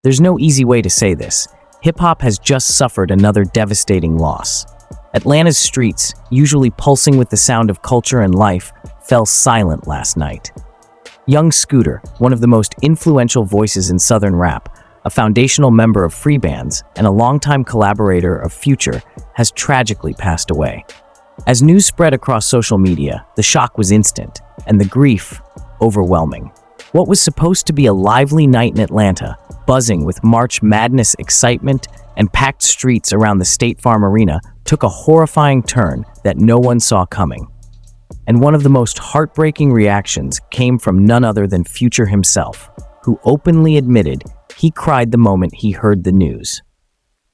There's no easy way to say this. Hip-hop has just suffered another devastating loss. Atlanta's streets, usually pulsing with the sound of culture and life, fell silent last night. Young Scooter, one of the most influential voices in Southern rap, a foundational member of free bands, and a longtime collaborator of Future, has tragically passed away. As news spread across social media, the shock was instant, and the grief overwhelming. What was supposed to be a lively night in Atlanta, buzzing with March Madness excitement and packed streets around the State Farm Arena, took a horrifying turn that no one saw coming. And one of the most heartbreaking reactions came from none other than Future himself, who openly admitted he cried the moment he heard the news.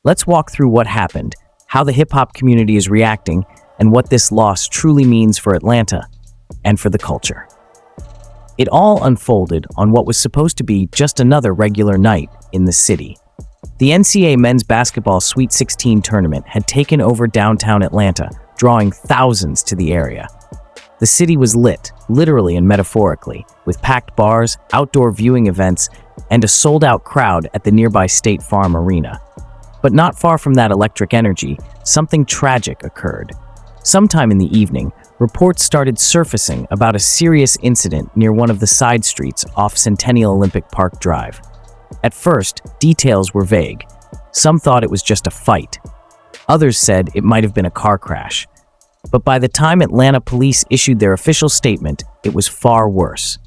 Let's walk through what happened, how the hip-hop community is reacting, and what this loss truly means for Atlanta and for the culture. It all unfolded on what was supposed to be just another regular night in the city. The NCAA men's basketball Sweet 16 tournament had taken over downtown Atlanta, drawing thousands to the area. The city was lit, literally and metaphorically, with packed bars, outdoor viewing events, and a sold-out crowd at the nearby State Farm Arena. But not far from that electric energy, something tragic occurred. Sometime in the evening, reports started surfacing about a serious incident near one of the side streets off Centennial Olympic Park Drive. At first, details were vague. Some thought it was just a fight. Others said it might have been a car crash. But by the time Atlanta police issued their official statement, it was far worse.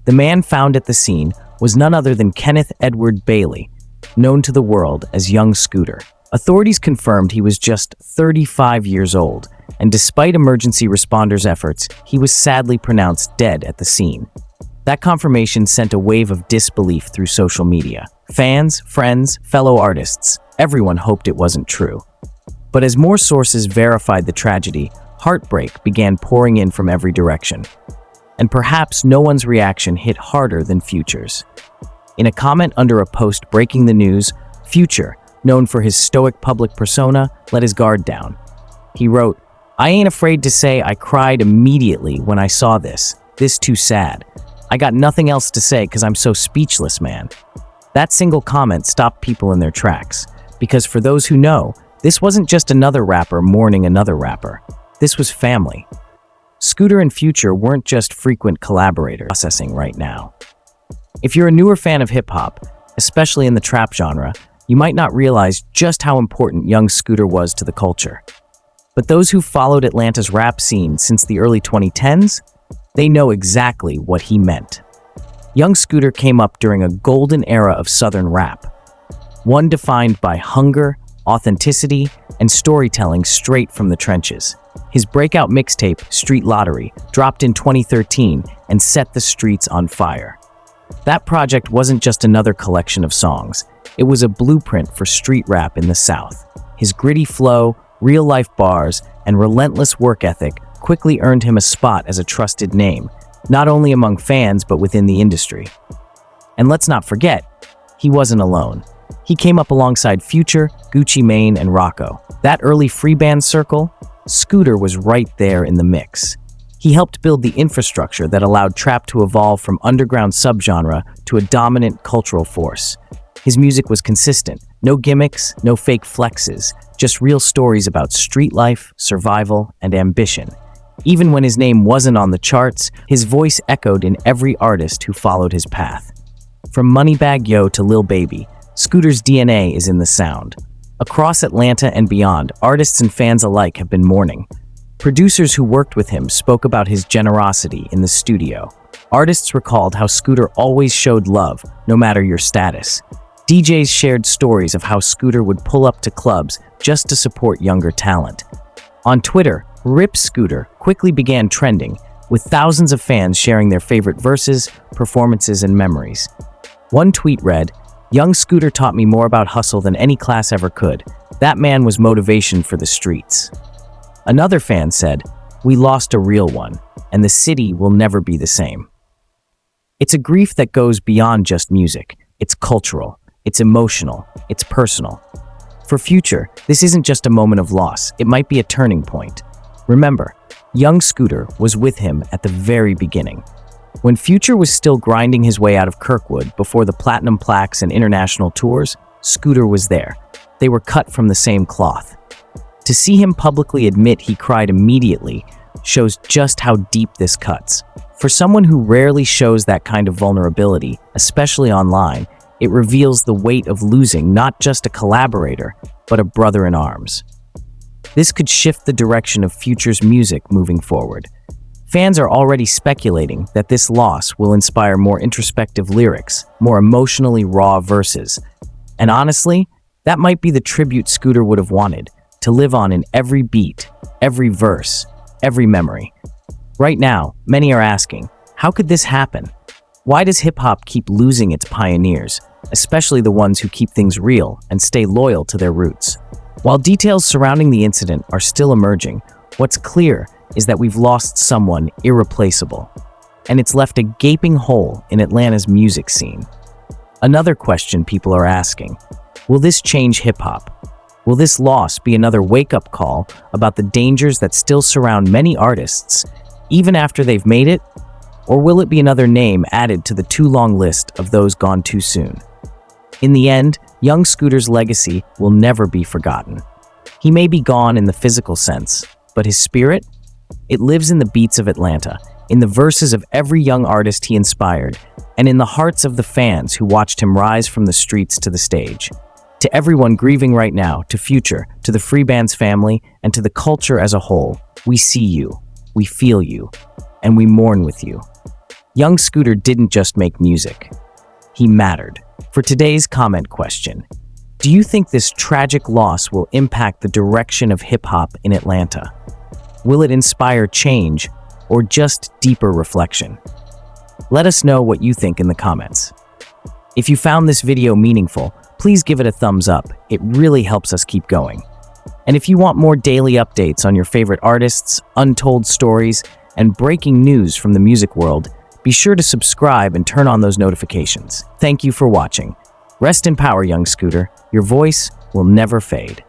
The man found at the scene was none other than Kenneth Edward Bailey, known to the world as Young Scooter. Authorities confirmed he was just 35 years old, and despite emergency responders' efforts, he was sadly pronounced dead at the scene. That confirmation sent a wave of disbelief through social media. Fans, friends, fellow artists, everyone hoped it wasn't true. But as more sources verified the tragedy, heartbreak began pouring in from every direction. And perhaps no one's reaction hit harder than Future's. In a comment under a post breaking the news, Future, known for his stoic public persona, let his guard down. He wrote, "I ain't afraid to say I cried immediately when I saw this. This too sad. I got nothing else to say because I'm so speechless, man." That single comment stopped people in their tracks. Because for those who know, this wasn't just another rapper mourning another rapper. This was family. Scooter and Future weren't just frequent collaborators processing right now. If you're a newer fan of hip-hop, especially in the trap genre, you might not realize just how important Young Scooter was to the culture. But those who followed Atlanta's rap scene since the early 2010s, they know exactly what he meant. Young Scooter came up during a golden era of Southern rap, one defined by hunger, authenticity, and storytelling straight from the trenches. His breakout mixtape, Street Lottery, dropped in 2013 and set the streets on fire. That project wasn't just another collection of songs. It was a blueprint for street rap in the South. His gritty flow, real-life bars, and relentless work ethic quickly earned him a spot as a trusted name, not only among fans but within the industry. And let's not forget, he wasn't alone. He came up alongside Future, Gucci Mane, and Rocco. That early free band circle, Scooter was right there in the mix. He helped build the infrastructure that allowed trap to evolve from underground subgenre to a dominant cultural force. His music was consistent, no gimmicks, no fake flexes, just real stories about street life, survival, and ambition. Even when his name wasn't on the charts, his voice echoed in every artist who followed his path. From Moneybagg Yo to Lil Baby, Scooter's DNA is in the sound. Across Atlanta and beyond, artists and fans alike have been mourning. Producers who worked with him spoke about his generosity in the studio. Artists recalled how Scooter always showed love, no matter your status. DJs shared stories of how Scooter would pull up to clubs just to support younger talent. On Twitter, Rip Scooter quickly began trending, with thousands of fans sharing their favorite verses, performances, and memories. One tweet read, "Young Scooter taught me more about hustle than any class ever could. That man was motivation for the streets." Another fan said, "We lost a real one, and the city will never be the same." It's a grief that goes beyond just music. It's cultural, it's emotional, it's personal. For Future, this isn't just a moment of loss, it might be a turning point. Remember, Young Scooter was with him at the very beginning. When Future was still grinding his way out of Kirkwood before the platinum plaques and international tours, Scooter was there. They were cut from the same cloth. To see him publicly admit he cried immediately shows just how deep this cuts. For someone who rarely shows that kind of vulnerability, especially online, it reveals the weight of losing not just a collaborator, but a brother in arms. This could shift the direction of Future's music moving forward. Fans are already speculating that this loss will inspire more introspective lyrics, more emotionally raw verses. And honestly, that might be the tribute Scooter would have wanted, to live on in every beat, every verse, every memory. Right now, many are asking, how could this happen? Why does hip-hop keep losing its pioneers, especially the ones who keep things real and stay loyal to their roots? While details surrounding the incident are still emerging, what's clear is that we've lost someone irreplaceable, and it's left a gaping hole in Atlanta's music scene. Another question people are asking, will this change hip-hop? Will this loss be another wake-up call about the dangers that still surround many artists, even after they've made it? Or will it be another name added to the too-long list of those gone too soon? In the end, young Scooter's legacy will never be forgotten. He may be gone in the physical sense, but his spirit? It lives in the beats of Atlanta, in the verses of every young artist he inspired, and in the hearts of the fans who watched him rise from the streets to the stage. To everyone grieving right now, to Future, to the Free Band's family, and to the culture as a whole, we see you, we feel you, and we mourn with you. Young Scooter didn't just make music. He mattered. For today's comment question, do you think this tragic loss will impact the direction of hip-hop in Atlanta? Will it inspire change or just deeper reflection? Let us know what you think in the comments. If you found this video meaningful, please give it a thumbs up. It really helps us keep going. And if you want more daily updates on your favorite artists, untold stories, and breaking news from the music world, be sure to subscribe and turn on those notifications. Thank you for watching. Rest in power, young Scooter. Your voice will never fade.